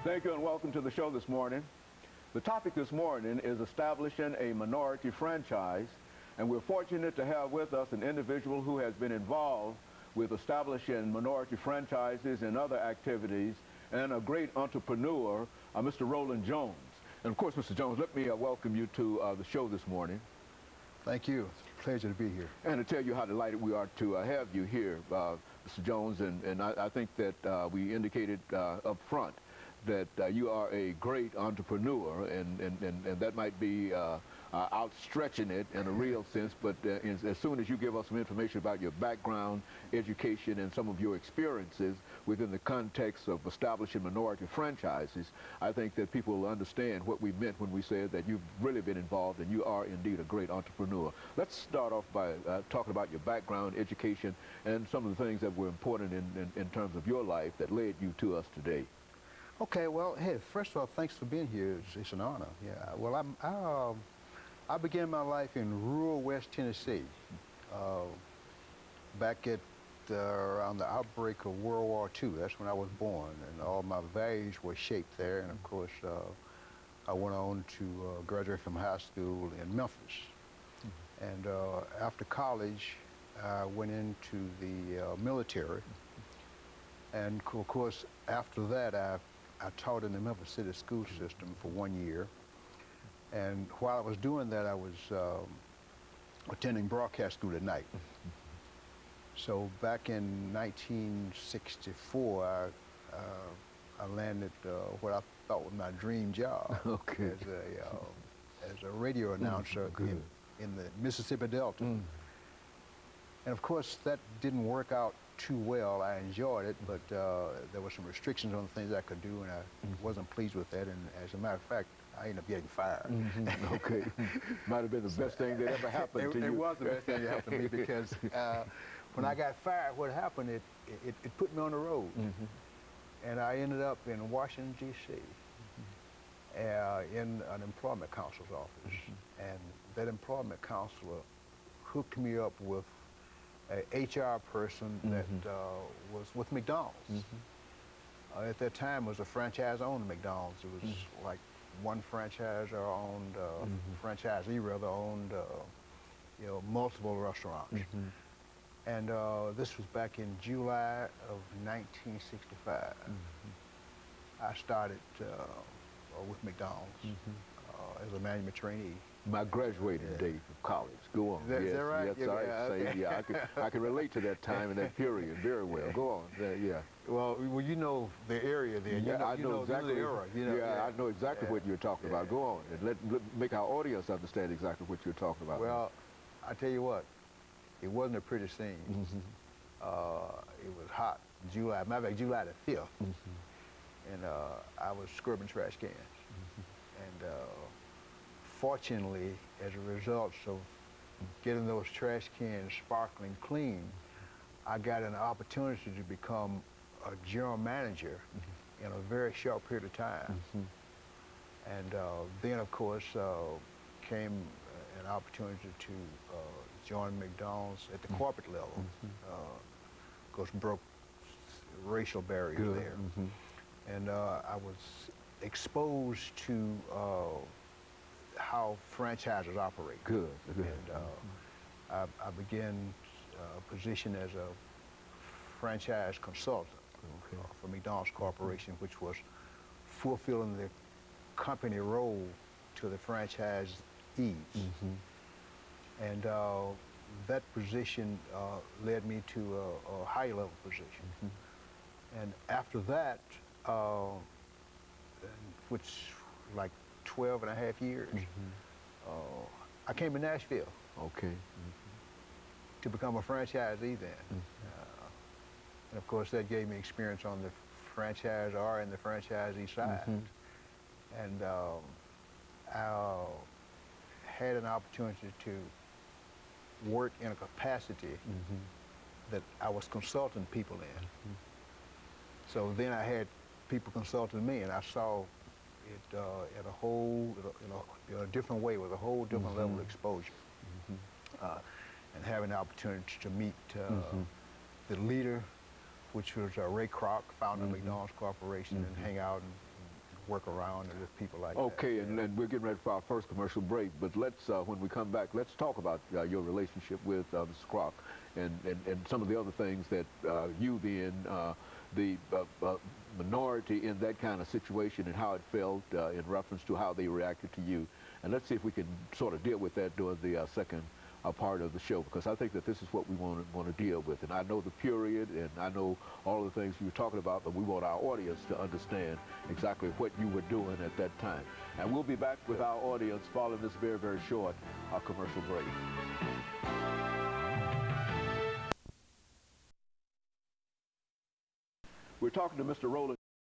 Thank you and welcome to the show this morning. The topic this morning is establishing a minority franchise, and we're fortunate to have with us an individual who has been involved with establishing minority franchises and other activities, and a great entrepreneur, Mr. RJones1. And of course, Mr. Jones, let me welcome you to the show this morning. Thank you. Pleasure to be here. And to tell you how delighted we are to have you here, Mr. Jones, and I think that we indicated up front that you are a great entrepreneur, and that might be outstretching it in a real sense, but as soon as you give us some information about your background, education, and some of your experiences within the context of establishing minority franchises, I think that people will understand what we meant when we said that you've really been involved and you are indeed a great entrepreneur. Let's start off by talking about your background, education, and some of the things that were important in terms of your life that led you to us today. Okay, well, hey, first of all, thanks for being here. It's an honor. Yeah, well, I began my life in rural West Tennessee, back at around the outbreak of World War II. That's when I was born, and all my values were shaped there. And of course, I went on to graduate from high school in Memphis. And after college, I went into the military. And of course, after that, I taught in the Memphis City school system for 1 year. And while I was doing that, I was attending broadcast school at night. So back in 1964, I landed what I thought was my dream job. Okay. As a radio announcer in the Mississippi Delta. And of course, that didn't work out too well. I enjoyed it, but there were some restrictions on things I could do, and I wasn't pleased with that. And as a matter of fact, I ended up getting fired. Okay. Might have been the best thing that ever happened to you. It was the best thing that happened to me, because when I got fired, what happened, it put me on the road. And I ended up in Washington, D.C., in an employment counselor's office. And that employment counselor hooked me up with an HR person that was with McDonald's. At that time, it was a franchise-owned McDonald's. It was like one franchisor owned, franchisee rather owned, multiple restaurants. And this was back in July of 1965. I started with McDonald's as a management trainee. My graduating date of college. Go on. Is that right? Yes, I can relate to that time and that period very well. Go on. Yeah. Well, you know the area there. Yeah, I know exactly. The era. I know exactly what you're talking about. Go on and let make our audience understand exactly what you're talking about. Well, I tell you what, it wasn't a pretty scene. It was hot. Matter of fact, July the 5th, and I was scrubbing trash cans. And fortunately, as a result of getting those trash cans sparkling clean, I got an opportunity to become a general manager in a very short period of time. And then, of course, came an opportunity to join McDonald's at the corporate level. Of course, broke racial barriers there. And I was exposed to how franchises operate. Good. And I began a position as a franchise consultant for McDonald's Corporation, which was fulfilling the company role to the franchisees. And that position led me to a higher level position. And after that, which like 12.5 years, I came to Nashville. Okay. To become a franchisee then. And of course, that gave me experience on the franchisor and the franchisee side. And I had an opportunity to work in a capacity that I was consulting people in. So then I had people consulting me, and I saw it at a whole, in a different way, with a whole different level of exposure. And having the opportunity to meet the leader, which was Ray Kroc, founder of McDonald's Corporation, and hang out work around it with people like that. Okay, and Yeah. we're getting ready for our first commercial break, but let's, when we come back, let's talk about your relationship with Mr. Kroc and some of the other things that you being the minority in that kind of situation and how it felt in reference to how they reacted to you. And let's see if we can sort of deal with that during the second part of the show, because I think that this is what we want to deal with. And I know the period, and I know all the things you were talking about, but we want our audience to understand exactly what you were doing at that time. And we'll be back with our audience following this very, very short commercial break. We're talking to Mr. Roland